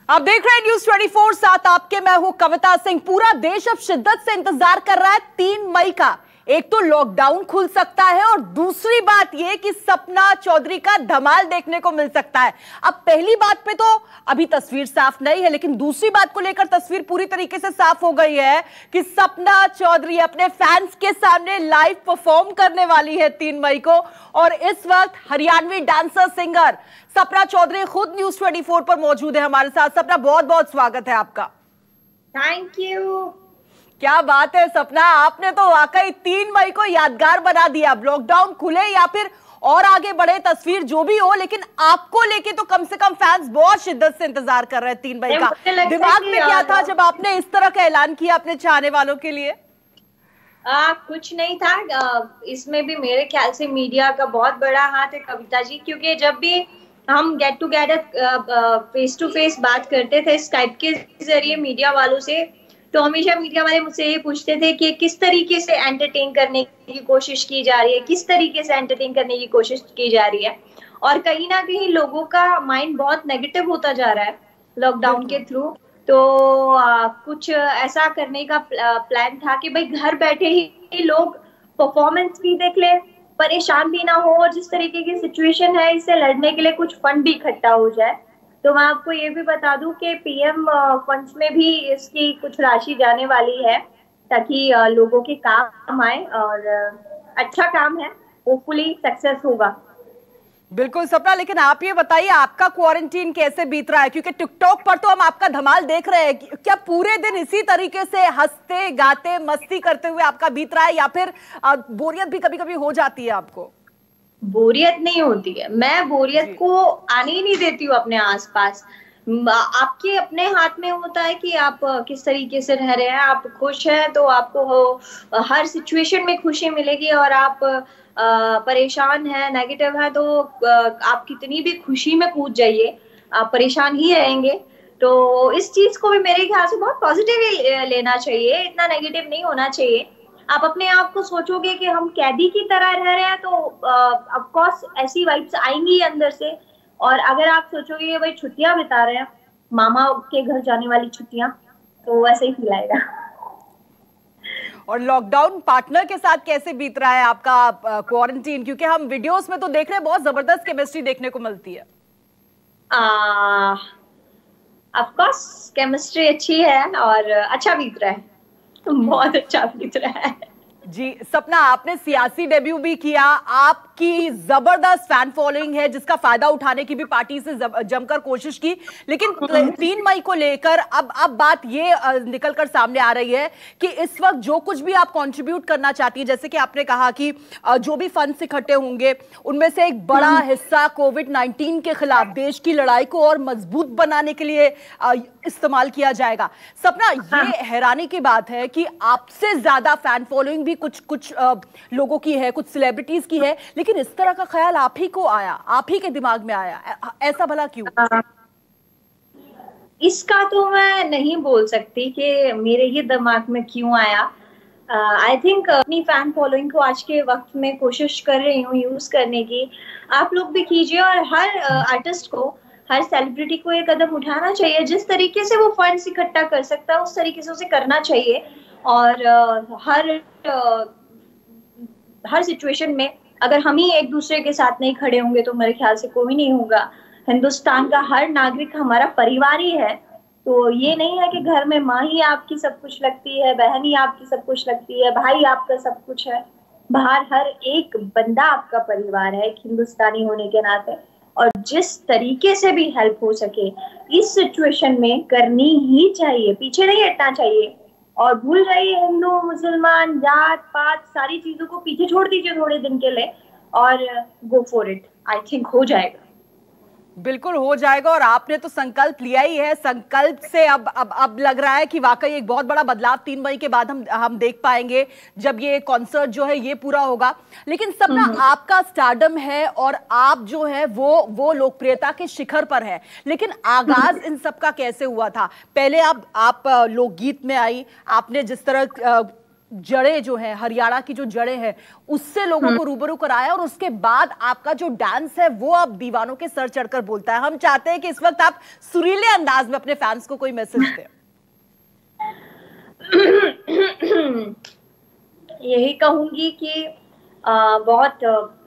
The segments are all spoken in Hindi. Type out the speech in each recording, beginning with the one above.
आप देख रहे हैं न्यूज 24 साथ आपके, मैं हूं कविता सिंह। पूरा देश अब शिद्दत से इंतजार कर रहा है 3 मई का। एक तो लॉकडाउन खुल सकता है और दूसरी बात यह कि सपना चौधरी का धमाल देखने को मिल सकता है। अब पहली बात पे तो अभी तस्वीर साफ नहीं है, लेकिन दूसरी बात को लेकर तस्वीर पूरी तरीके से साफ हो गई है कि सपना चौधरी अपने फैंस के सामने लाइव परफॉर्म करने वाली है 3 मई को। और इस वक्त हरियाणवी डांसर सिंगर सपना चौधरी खुद न्यूज 24 पर मौजूद है हमारे साथ। सपना, बहुत बहुत स्वागत है आपका। Thank you. क्या बात है सपना, आपने तो वाकई 3 मई को यादगार बना दिया। लॉकडाउन खुले या फिर और आगे बढ़े, तस्वीर जो भी हो, लेकिन आपको लेके तो कम से कम फैंस बहुत शिद्दत से इंतजार कर रहे हैं 3 मई का। दिमाग में क्या था जब आपने इस तरह का ऐलान किया अपने चाहने वालों के लिए? कुछ नहीं था। इसमें भी मेरे ख्याल से मीडिया का बहुत बड़ा हाथ है कविता जी, क्योंकि जब भी हम get together face to face बात करते थे स्काइप के जरिए मीडिया वालों से, तो हमेशा मीडिया वाले मुझसे ये पूछते थे कि किस तरीके से एंटरटेन करने की कोशिश की जा रही है, किस तरीके से एंटरटेन करने की कोशिश की जा रही है। और कहीं ना कहीं लोगों का माइंड बहुत नेगेटिव होता जा रहा है लॉकडाउन के थ्रू। तो कुछ ऐसा करने का प्लान था कि भाई घर बैठे ही लोग परफॉर्मेंस भी देख ले, परेशान भी ना हो, और जिस तरीके की सिचुएशन है इससे लड़ने के लिए कुछ फंड भी इकट्ठा हो जाए। तो मैं आपको ये भी बता दूं कि पीएम फंड्स में भी इसकी कुछ राशि जाने वाली है, ताकि लोगों के काम आए, और अच्छा काम है, होपफुली सक्सेस होगा। बिल्कुल सपना, लेकिन आप ये बताइए आपका क्वारंटीन कैसे बीत रहा है? क्योंकि टिकटॉक पर तो हम आपका धमाल देख रहे हैं। क्या पूरे दिन इसी तरीके से हंसते गाते मस्ती करते हुए आपका बीत रहा है, या फिर बोरियत भी कभी कभी हो जाती है आपको? बोरियत नहीं होती है, मैं बोरियत को आने ही नहीं देती हूँ अपने आसपास। आपके अपने हाथ में होता है कि आप किस तरीके से रह रहे हैं। आप खुश हैं तो आपको हर सिचुएशन में खुशी मिलेगी, और आप परेशान है, नेगेटिव है, तो आप कितनी भी खुशी में कूद जाइए, आप परेशान ही रहेंगे। तो इस चीज को भी मेरे ख्याल से बहुत पॉजिटिव लेना चाहिए, इतना नेगेटिव नहीं होना चाहिए। आप अपने आप को सोचोगे कि हम कैदी की तरह रह रहे हैं, तो ऑफ कोर्स ऐसी वाइब्स आएंगी अंदर से। और अगर आप सोचोगे कि भाई छुट्टियां बिता रहे हैं, मामा के घर जाने वाली छुट्टियां, तो वैसे ही फील आएगा। और लॉकडाउन पार्टनर के साथ कैसे बीत रहा है आपका क्वारंटीन? क्योंकि हम वीडियोस में तो देख रहे हैं बहुत जबरदस्त केमिस्ट्री देखने को मिलती है। ऑफ कोर्स केमिस्ट्री अच्छी है और अच्छा बीत रहा है, बहुत अच्छा बीत रहा है। जी सपना, आपने सियासी डेब्यू भी किया, आपकी जबरदस्त फैन फॉलोइंग है जिसका फायदा उठाने की भी पार्टी से जमकर कोशिश की। लेकिन 3 मई को लेकर अब बात ये निकलकर सामने आ रही है कि इस वक्त जो कुछ भी आप कंट्रीब्यूट करना चाहती है, जैसे कि आपने कहा कि जो भी फंड्स इकट्ठे होंगे उनमें से एक बड़ा हिस्सा कोविड-19 के खिलाफ देश की लड़ाई को और मजबूत बनाने के लिए इस्तेमाल किया जाएगा। सपना, ये हैरानी की बात है कि आपसे ज्यादा फैन फॉलोइंग भी कुछ लोगों की है, कुछ सेलिब्रिटीज की है, लेकिन इस तरह का ख्याल आप ही को आया, आप ही के दिमाग में आया, ऐसा भला क्यों? इसका तो मैं नहीं बोल सकती कि मेरे ये दिमाग में क्यों आया। आई थिंक अपनी फैन फॉलोइंग को आज के वक्त में कोशिश कर रही हूँ यूज करने की। आप लोग भी कीजिए, और हर आर्टिस्ट को, हर सेलिब्रिटी को ये कदम उठाना चाहिए। जिस तरीके से वो फंड्स इकट्ठा कर सकता है उस तरीके से उसे करना चाहिए। और हर सिचुएशन में अगर हम ही एक दूसरे के साथ नहीं खड़े होंगे तो मेरे ख्याल से कोई नहीं होगा। हिंदुस्तान का हर नागरिक हमारा परिवार ही है। तो ये नहीं है कि घर में माँ ही आपकी सब कुछ लगती है, बहन ही आपकी सब कुछ लगती है, भाई आपका सब कुछ है। बाहर हर एक बंदा आपका परिवार है, एक हिंदुस्तानी होने के नाते। और जिस तरीके से भी हेल्प हो सके इस सिचुएशन में करनी ही चाहिए, पीछे नहीं हटना चाहिए। और भूल जाइए हिंदू मुसलमान जात पात, सारी चीजों को पीछे छोड़ दीजिए थोड़े दिन के लिए, और go for it. I think हो जाएगा, बिल्कुल हो जाएगा। और आपने तो संकल्प लिया ही है, संकल्प से अब लग रहा है कि वाकई एक बहुत बड़ा बदलाव 3 मई के बाद हम देख पाएंगे जब ये कॉन्सर्ट जो है ये पूरा होगा। लेकिन सपना, आपका स्टारडम है और आप जो है वो लोकप्रियता के शिखर पर है, लेकिन आगाज इन सब का कैसे हुआ था? पहले आप लोकगीत में आई, आपने जिस तरह जड़ें जो है, हरियाणा की जो जड़ें हैं, उससे लोगों को रूबरू कराया, और उसके बाद आपका जो डांस है वो अब दीवानों के सर चढ़कर बोलता है। हम चाहते हैं कि इस वक्त आप सुरीले अंदाज में अपने फैंस को कोई मैसेज दें। यही कहूंगी कि बहुत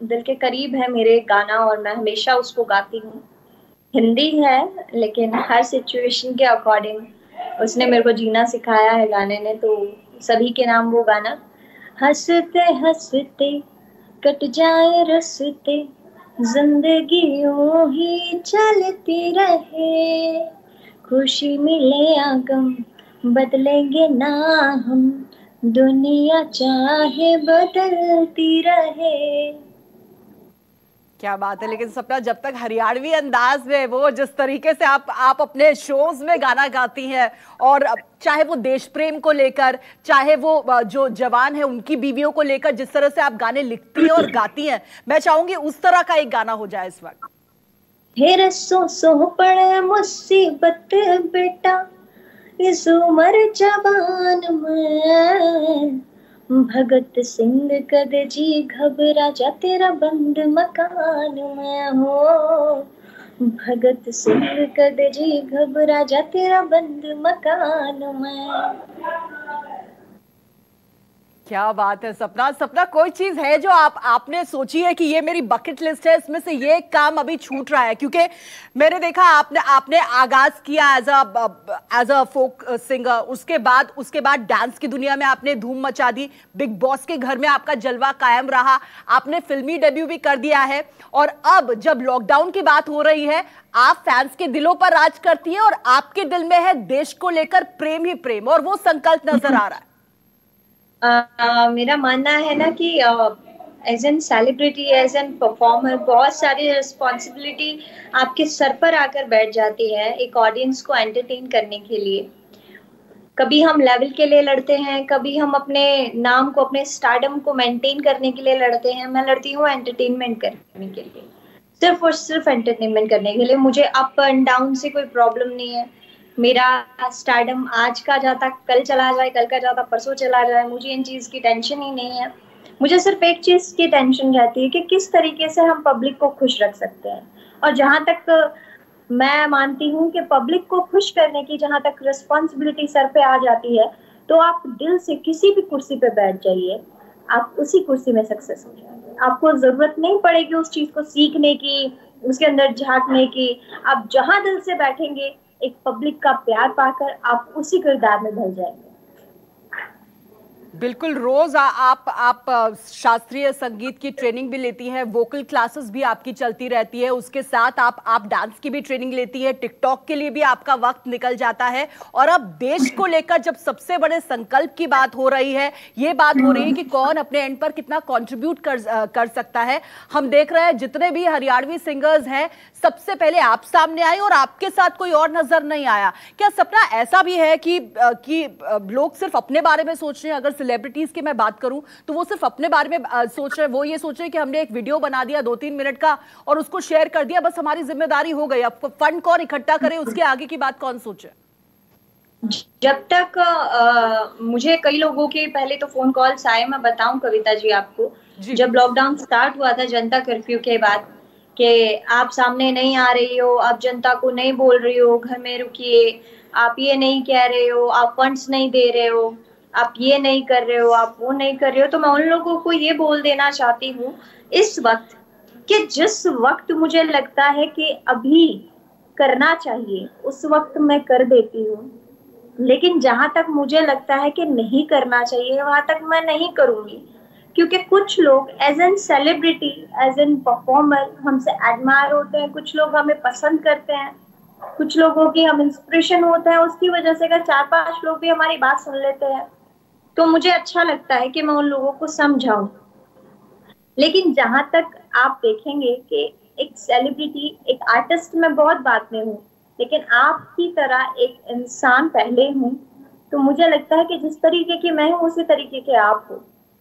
दिल के करीब है मेरे गाना, और मैं हमेशा उसको गाती हूँ। हिंदी है लेकिन हर सिचुएशन के अकॉर्डिंग उसने मेरे को जीना सिखाया है गाने ने, तो सभी के नाम वो गाना। हंसते हंसते कट जाए रस्ते, जिंदगी यूं ही चलती रहे, खुशी मिले या गम बदलेंगे ना हम, दुनिया चाहे बदलती रहे। क्या बात है। लेकिन सपना, जब तक हरियाणवी अंदाज में वो जिस तरीके से आप अपने शोज में गाना गाती हैं, और चाहे वो देश प्रेम को लेकर, चाहे वो जो जवान है उनकी बीवियों को लेकर, जिस तरह से आप गाने लिखती हैं और गाती हैं, मैं चाहूंगी उस तरह का एक गाना हो जाए इस वक्त। हेरे सो पड़े मुसीबत बेटा, इस उम्र जवान में, भगत सिंह कद जी घबरा जा, तेरा बंद मकान में हो, भगत सिंह कद जी घबरा जा, तेरा बंद मकान में। क्या बात है सपना। सपना, कोई चीज है जो आपने सोची है कि ये मेरी बकेट लिस्ट है, इसमें से ये काम अभी छूट रहा है? क्योंकि मैंने देखा आपने आगाज किया एज अ फोक सिंगर, उसके बाद डांस की दुनिया में आपने धूम मचा दी, बिग बॉस के घर में आपका जलवा कायम रहा, आपने फिल्मी डेब्यू भी कर दिया है, और अब जब लॉकडाउन की बात हो रही है, आप फैंस के दिलों पर राज करती है, और आपके दिल में है देश को लेकर प्रेम ही प्रेम, और वो संकल्प नजर आ रहा है। मेरा मानना है ना कि as an celebrity, as an performer, बहुत सारी रिस्पॉन्सिबिलिटी आपके सर पर आकर बैठ जाती है एक ऑडियंस को एंटरटेन करने के लिए। कभी हम लेवल के लिए लड़ते हैं, कभी हम अपने नाम को, अपने स्टारडम को मेंटेन करने के लिए लड़ते हैं। मैं लड़ती हूँ एंटरटेनमेंट करने के लिए, सिर्फ और सिर्फ एंटरटेनमेंट करने के लिए। मुझे अप एंड डाउन से कोई प्रॉब्लम नहीं है। मेरा स्टारडम आज का जाता कल चला जाए, कल का जाता परसों चला जाए, मुझे इन चीज की टेंशन ही नहीं है। मुझे सिर्फ एक चीज की टेंशन रहती है कि किस तरीके से हम पब्लिक को खुश रख सकते हैं। और जहां तक मैं मानती हूँ कि पब्लिक को खुश करने की जहां तक रिस्पॉन्सिबिलिटी सर पे आ जाती है, तो आप दिल से किसी भी कुर्सी पे बैठ जाइए, आप उसी कुर्सी में सक्सेस हो जाएंगे। आपको जरूरत नहीं पड़ेगी उस चीज को सीखने की, उसके अंदर झांकने की। आप जहां दिल से बैठेंगे, एक पब्लिक का प्यार पाकर आप उसी किरदार में ढल जाएंगे। बिल्कुल। रोज आप शास्त्रीय संगीत की ट्रेनिंग भी लेती हैं, वोकल क्लासेस भी आपकी चलती रहती है, उसके साथ आप डांस की भी ट्रेनिंग लेती है, टिकटॉक के लिए भी आपका वक्त निकल जाता है, और अब देश को लेकर जब सबसे बड़े संकल्प की बात हो रही है, ये बात हो रही है कि कौन अपने एंड पर कितना कंट्रीब्यूट कर सकता है। हम देख रहे हैं जितने भी हरियाणवी सिंगर्स हैं, सबसे पहले आप सामने आए और आपके साथ कोई और नजर नहीं आया। क्या सपना ऐसा भी है कि लोग सिर्फ अपने बारे में सोच रहे हैं? अगर सेलिब्रिटीज की मैं बात करूं तो वो सिर्फ अपने बारे में सोच रहे हैं, वो ये सोच रहे हैं कि हमने एक वीडियो बना दिया 2-3 मिनट का और उसको शेयर कर दिया, बस हमारी जिम्मेदारी हो गई। अब फंड कौन इकट्ठा करे, उसके आगे की बात कौन सोचे? जब तक मुझे कई लोगों के पहले तो फोन कॉल्स आए, मैं बताऊं कविता जी आपको, जब लॉकडाउन स्टार्ट हुआ था जनता कर्फ्यू के बाद, कि आप सामने नहीं आ रही हो, आप जनता को नहीं बोल रही हो घर में रुकिए, आप ये नहीं कह रहे हो, आप फंड्स नहीं दे रहे हो, आप ये नहीं कर रहे हो, आप वो नहीं कर रहे हो, तो मैं उन लोगों को ये बोल देना चाहती हूँ इस वक्त कि जिस वक्त मुझे लगता है कि अभी करना चाहिए उस वक्त मैं कर देती हूँ, लेकिन जहां तक मुझे लगता है कि नहीं करना चाहिए वहां तक मैं नहीं करूंगी। क्योंकि कुछ लोग as an celebrity, as an performer हमसे एडमायर होते हैं, कुछ लोग हमें पसंद करते हैं, कुछ लोगों की हम इंस्पिरेशन होते हैं, उसकी वजह से अगर 4-5 लोग भी हमारी बात सुन लेते हैं तो मुझे अच्छा लगता है कि मैं उन लोगों को समझाऊं। लेकिन जहां तक आप देखेंगे कि एक सेलिब्रिटी, एक आर्टिस्ट, में बहुत बात में हूँ, लेकिन आपकी तरह एक इंसान पहले हूँ, तो मुझे लगता है कि जिस तरीके की मैं हूँ उसी तरीके के आप हो,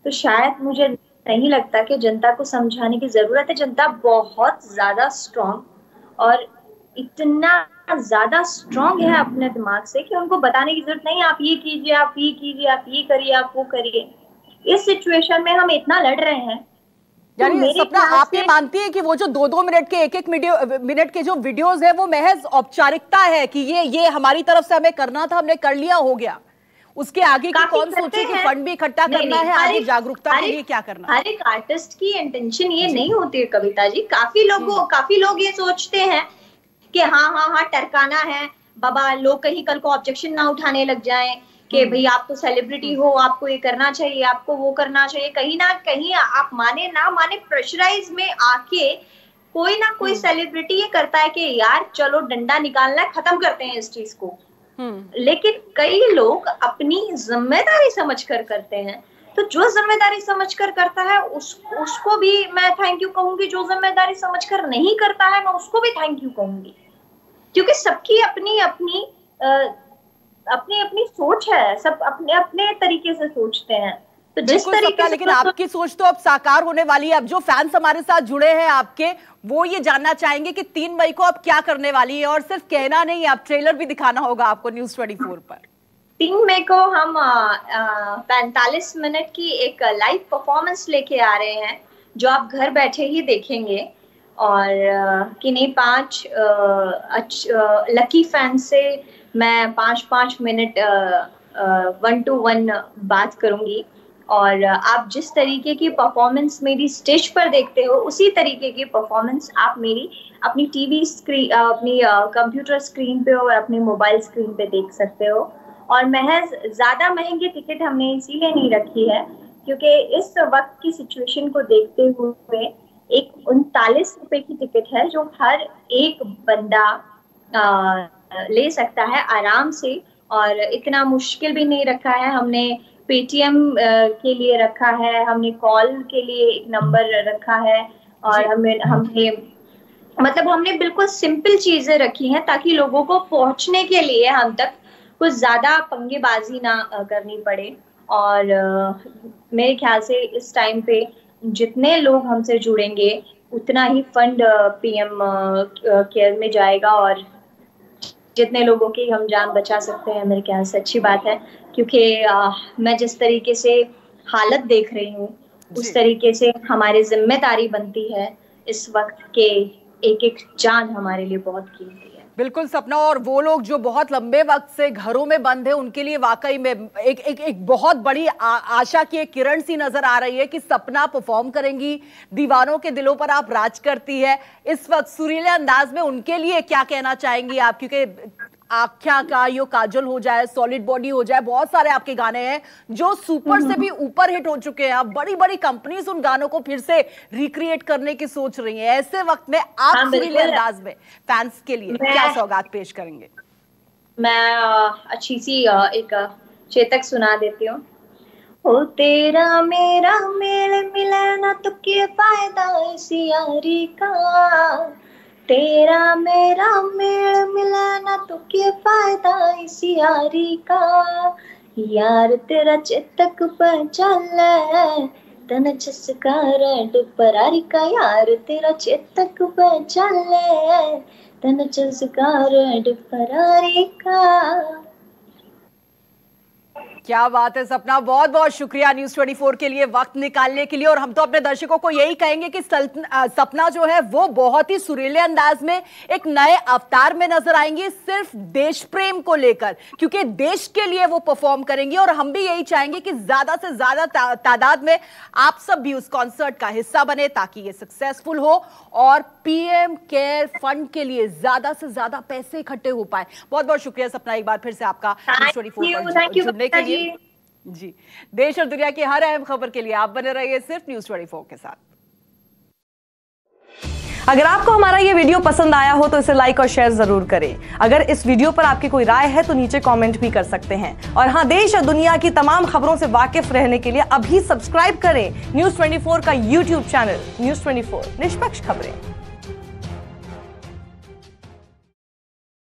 तो शायद मुझे नहीं लगता कि जनता को समझाने की जरूरत है। जनता बहुत ज्यादा स्ट्रॉन्ग और इतना ज्यादा स्ट्रांग है अपने दिमाग से कि उनको बताने की जरूरत नहीं, आप ये कीजिए, आप ये कीजिए, आप ये करिए, आप वो करिए। इस सिचुएशन में हम इतना लड़ रहे हैं। यानी सपना, आप ये मानती है कि वो जो 2-2 मिनट के 1-1 मिनट के जो वीडियोस है वो महज औपचारिकता है कि ये हमारी तरफ से हमें करना था, हमने कर लिया, हो गया, उसके आगे की कौन सोचे कि फंड भी इकट्ठा करना है, आगे जागरूकता के लिए क्या करना है? हर एक आर्टिस्ट की इंटेंशन ये नहीं होती है कविता जी। काफी लोग ये सोचते हैं कि हाँ टरकाना है बाबा, लोग कहीं कल को ऑब्जेक्शन ना उठाने लग जाएं कि भाई आप तो सेलिब्रिटी हो, आपको ये करना चाहिए, आपको वो करना चाहिए। कहीं ना कहीं आप माने ना माने प्रेशराइज में आके कोई ना कोई सेलिब्रिटी ये करता है कि यार चलो डंडा निकालना है, खत्म करते हैं इस चीज को। लेकिन कई लोग अपनी जिम्मेदारी समझकर करते हैं। तो जो जिम्मेदारी समझकर करता है उसको भी मैं थैंक यू कहूंगी, जो जिम्मेदारी समझकर नहीं करता है मैं उसको भी थैंक यू कहूंगी, क्योंकि सबकी अपनी अपनी सोच है, सब अपने अपने तरीके से सोचते हैं। तो जिस तरीके से, लेकिन आपकी सोच तो अब साकार होने वाली है। अब जो फैंस हमारे साथ जुड़े हैं आपके, वो ये जानना चाहेंगे कि 3 मई को आप क्या करने वाली है, और सिर्फ कहना नहीं, आप ट्रेलर भी दिखाना होगा आपको न्यूज़ 24 पर। 3 मई को हम 45 मिनट की एक लाइव परफॉर्मेंस लेके आ रहे हैं, जो आप घर बैठे ही देखेंगे। और किन्हीं 5 लकी फैंस से मैं 5-5 मिनट 1-to-1 बात करूंगी। और आप जिस तरीके की परफॉर्मेंस मेरी स्टेज पर देखते हो, उसी तरीके की परफॉर्मेंस आप मेरी अपनी टीवी स्क्रीन, अपनी कंप्यूटर स्क्रीन पे और अपने मोबाइल स्क्रीन पे देख सकते हो। और महज ज्यादा महंगी टिकट हमने इसीलिए नहीं रखी है क्योंकि इस वक्त की सिचुएशन को देखते हुए एक 39 रुपए की टिकट है जो हर एक बंदा ले सकता है आराम से। और इतना मुश्किल भी नहीं रखा है हमने, पेटीएम के लिए रखा है, हमने कॉल के लिए एक नंबर रखा है, और हमने बिल्कुल सिंपल चीजें रखी हैं ताकि लोगों को पहुंचने के लिए हम तक कुछ ज्यादा पंगेबाजी ना करनी पड़े। और मेरे ख्याल से इस टाइम पे जितने लोग हमसे जुड़ेंगे उतना ही फंड पीएम केयर में जाएगा, और जितने लोगों की हम जान बचा सकते हैं मेरे ख्याल से अच्छी बात है। क्योंकि मैं जिस तरीके से हालत देख रही हूँ उस तरीके से हमारी जिम्मेदारी बनती है इस वक्त के एक जान हमारे लिए बहुत कीमती है। बिल्कुल सपना, और वो लोग जो बहुत लंबे वक्त से घरों में बंद है उनके लिए वाकई में एक बहुत बड़ी आशा की एक किरण सी नजर आ रही है कि सपना परफॉर्म करेंगी, दीवानों के दिलों पर आप राज करती है इस वक्त सुरीले अंदाज में। उनके लिए क्या कहना चाहेंगी आप, क्योंकि आख्या का यो काजल हो जाए, सॉलिड बॉडी हो जाए, बहुत सारे आपके गाने हैं जो सुपर से भी ऊपर हिट हो चुके हैं। अब बड़ी बड़ी कंपनीज उन गानों को फिर से रिक्रिएट करने की सोच रही हैं। ऐसे वक्त में आप सुरीले अंदाज में फैंस के लिए क्या सौगात पेश करेंगे? मैं अच्छी सी एक चेतक सुना देती हूँ। ओ तेरा मेरा मेल मिले ना तो क्या फायदा इस यारी का, तेरा मेरा मेल मिला ना तो क्या फायदा इस यारी का, यार तेरा चेतक पर चले तन चस्कार डुपरारी का, यार तेरा चेतक पर चले तन चस्कार डुपरारी का। क्या बात है सपना, बहुत बहुत शुक्रिया न्यूज़ 24 के लिए वक्त निकालने के लिए। और हम तो अपने दर्शकों को यही कहेंगे कि सपना जो है वो बहुत ही सुरीले अंदाज में एक नए अवतार में नजर आएंगी, सिर्फ देश प्रेम को लेकर, क्योंकि देश के लिए वो परफॉर्म करेंगी। और हम भी यही चाहेंगे कि ज्यादा से ज्यादा तादाद में आप सब भी उस कॉन्सर्ट का हिस्सा बने ताकि ये सक्सेसफुल हो और पीएम केयर फंड के लिए ज्यादा से ज्यादा पैसे इकट्ठे हो पाए। बहुत बहुत शुक्रिया सपना एक बार फिर से आपका न्यूज़ 24 पर जुड़ने के लिए। जी, देश और दुनिया की हर अहम खबर के लिए आप बने रहिए सिर्फ न्यूज़ 24 के साथ। अगर आपको हमारा ये वीडियो पसंद आया हो तो इसे लाइक और शेयर जरूर करें। अगर इस वीडियो पर आपकी कोई राय है तो नीचे कमेंट भी कर सकते हैं। और हाँ, देश और दुनिया की तमाम खबरों से वाकिफ रहने के लिए अभी सब्सक्राइब करें न्यूज़ 24 का यूट्यूब चैनल। न्यूज़ 24, निष्पक्ष खबरें।